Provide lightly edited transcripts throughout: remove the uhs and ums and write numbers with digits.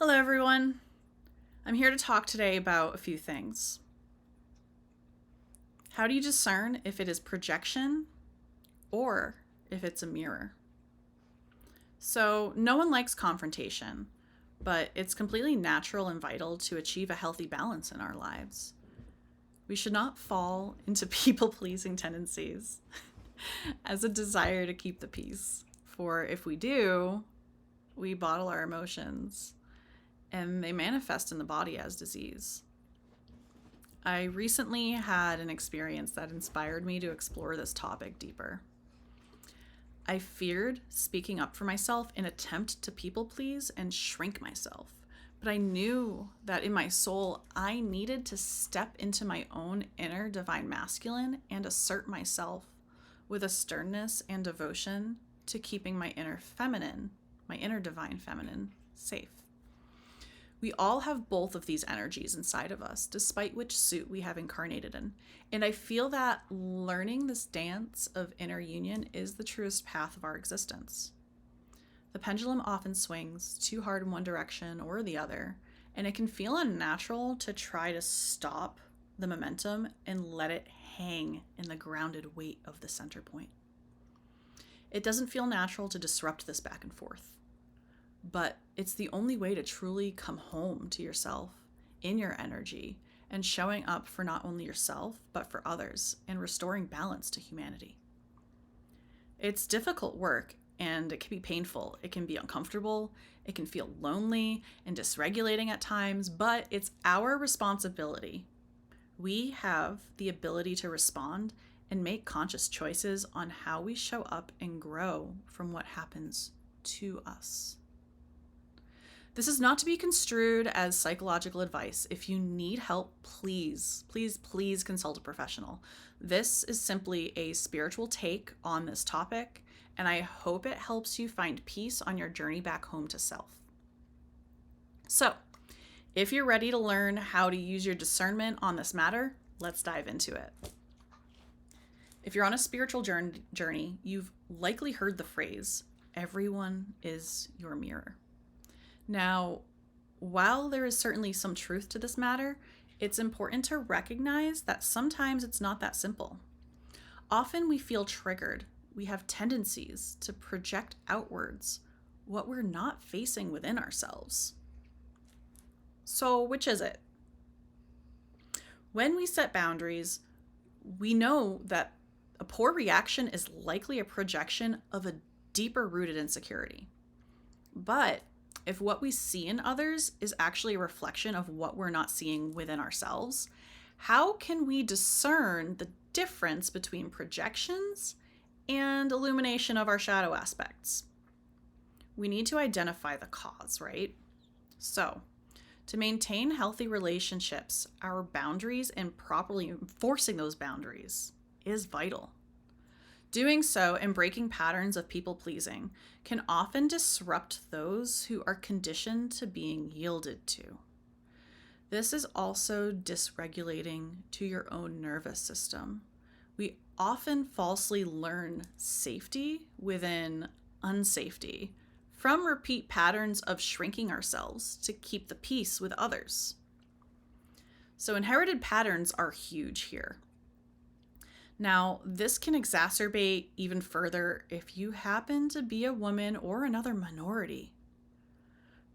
Hello, everyone. I'm here to talk today about a few things. How do you discern if it is projection or if it's a mirror? So, no one likes confrontation, but it's completely natural and vital to achieve a healthy balance in our lives. We should not fall into people pleasing tendencies as a desire to keep the peace. For if we do, we bottle our emotions and they manifest in the body as disease. I recently had an experience that inspired me to explore this topic deeper. I feared speaking up for myself in attempt to people please and shrink myself, but I knew that in my soul I needed to step into my own inner divine masculine and assert myself with a sternness and devotion to keeping my inner feminine, my inner divine feminine, safe. We all have both of these energies inside of us, despite which suit we have incarnated in. And I feel that learning this dance of inner union is the truest path of our existence. The pendulum often swings too hard in one direction or the other, and it can feel unnatural to try to stop the momentum and let it hang in the grounded weight of the center point. It doesn't feel natural to disrupt this back and forth. But it's the only way to truly come home to yourself in your energy and showing up for not only yourself, but for others and restoring balance to humanity. It's difficult work and it can be painful. It can be uncomfortable. It can feel lonely and dysregulating at times, but it's our responsibility. We have the ability to respond and make conscious choices on how we show up and grow from what happens to us. This is not to be construed as psychological advice. If you need help, please consult a professional. This is simply a spiritual take on this topic, and I hope it helps you find peace on your journey back home to self. So, if you're ready to learn how to use your discernment on this matter, let's dive into it. If you're on a spiritual journey, you've likely heard the phrase, "Everyone is your mirror." Now, while there is certainly some truth to this matter, it's important to recognize that sometimes it's not that simple. Often we feel triggered. We have tendencies to project outwards what we're not facing within ourselves. So, which is it? When we set boundaries, we know that a poor reaction is likely a projection of a deeper rooted insecurity. But if what we see in others is actually a reflection of what we're not seeing within ourselves, how can we discern the difference between projections and illumination of our shadow aspects? We need to identify the cause, right? So, to maintain healthy relationships, our boundaries and properly enforcing those boundaries is vital. Doing so and breaking patterns of people pleasing can often disrupt those who are conditioned to being yielded to. This is also dysregulating to your own nervous system. We often falsely learn safety within unsafety from repeat patterns of shrinking ourselves to keep the peace with others. So inherited patterns are huge here. Now, this can exacerbate even further if you happen to be a woman or another minority.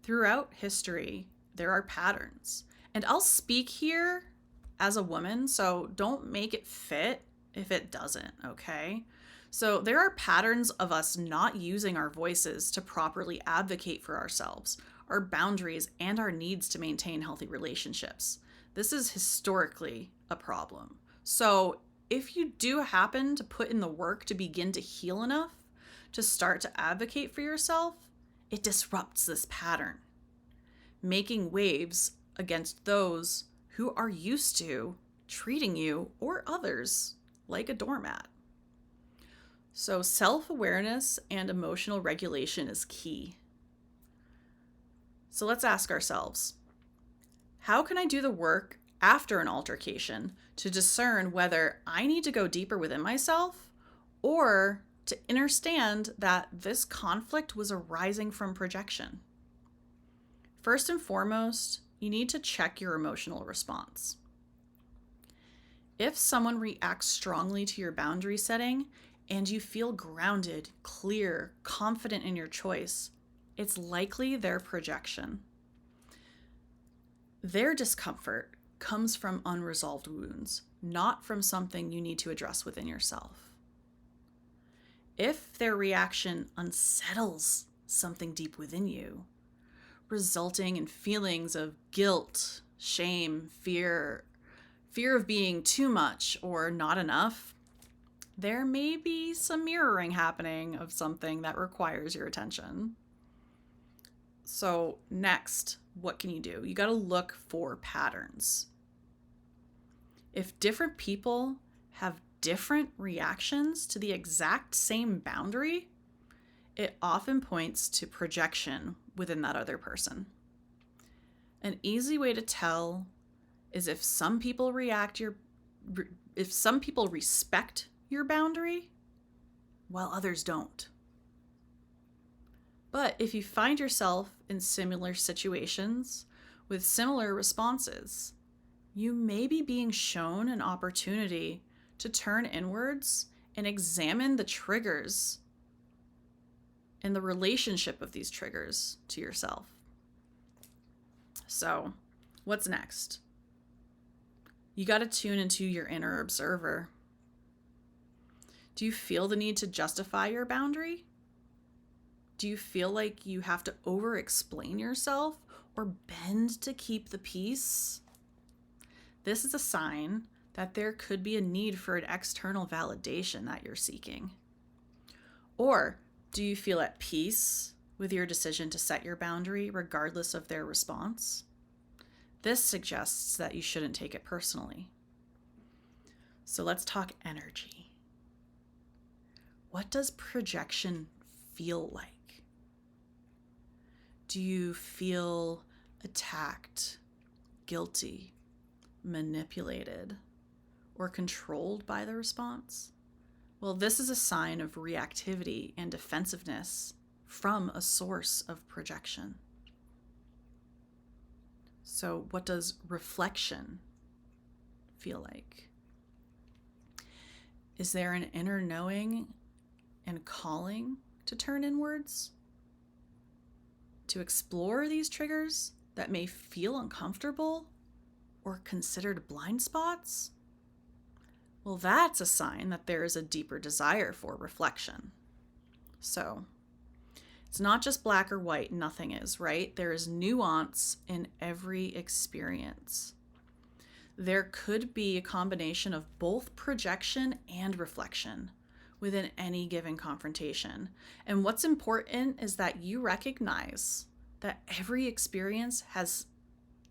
Throughout history, there are patterns. And I'll speak here as a woman, so don't make it fit if it doesn't, okay? So there are patterns of us not using our voices to properly advocate for ourselves, our boundaries, and our needs to maintain healthy relationships. This is historically a problem. So if you do happen to put in the work to begin to heal enough to start to advocate for yourself, it disrupts this pattern, making waves against those who are used to treating you or others like a doormat. So self-awareness and emotional regulation is key. So let's ask ourselves, how can I do the work after an altercation to discern whether I need to go deeper within myself or to understand that this conflict was arising from projection? First and foremost, you need to check your emotional response. If someone reacts strongly to your boundary setting and you feel grounded, clear, confident in your choice, it's likely their projection. Their discomfort comes from unresolved wounds, not from something you need to address within yourself. If their reaction unsettles something deep within you, resulting in feelings of guilt, shame, fear of being too much or not enough, there may be some mirroring happening of something that requires your attention. So next, what can you do? You got to look for patterns. If different people have different reactions to the exact same boundary, it often points to projection within that other person. An easy way to tell is if some people respect your boundary while others don't. But if you find yourself in similar situations with similar responses, you may be being shown an opportunity to turn inwards and examine the triggers and the relationship of these triggers to yourself. So, what's next? You got to tune into your inner observer. Do you feel the need to justify your boundary? Do you feel like you have to over-explain yourself or bend to keep the peace? This is a sign that there could be a need for an external validation that you're seeking. Or do you feel at peace with your decision to set your boundary regardless of their response? This suggests that you shouldn't take it personally. So let's talk energy. What does projection feel like? Do you feel attacked, guilty, manipulated, or controlled by the response? Well, this is a sign of reactivity and defensiveness from a source of projection. So, what does reflection feel like? Is there an inner knowing and calling to turn inwards? To explore these triggers that may feel uncomfortable or considered blind spots? Well, that's a sign that there is a deeper desire for reflection. So, it's not just black or white, nothing is, right? There is nuance in every experience. There could be a combination of both projection and reflection within any given confrontation. And what's important is that you recognize that every experience has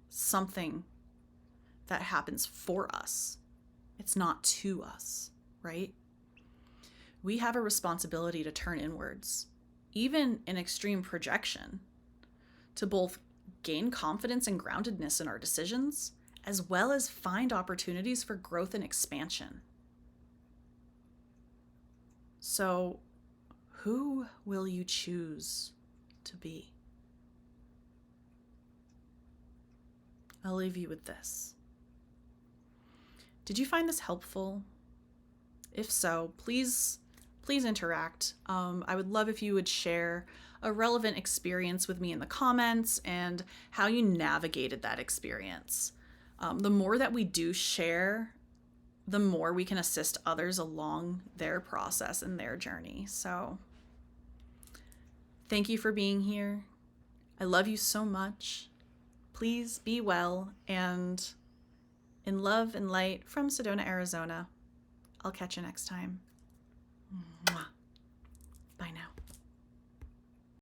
something that happens for us. It's not to us, right? We have a responsibility to turn inwards, even in extreme projection, to both gain confidence and groundedness in our decisions, as well as find opportunities for growth and expansion. So, who will you choose to be? I'll leave you with this. Did you find this helpful? If so, please interact. I would love if you would share a relevant experience with me in the comments and how you navigated that experience. The more that we do share, the more we can assist others along their process and their journey. So thank you for being here. I love you so much. Please be well, and in love and light from Sedona, Arizona. I'll catch you next time. Mwah. Bye now.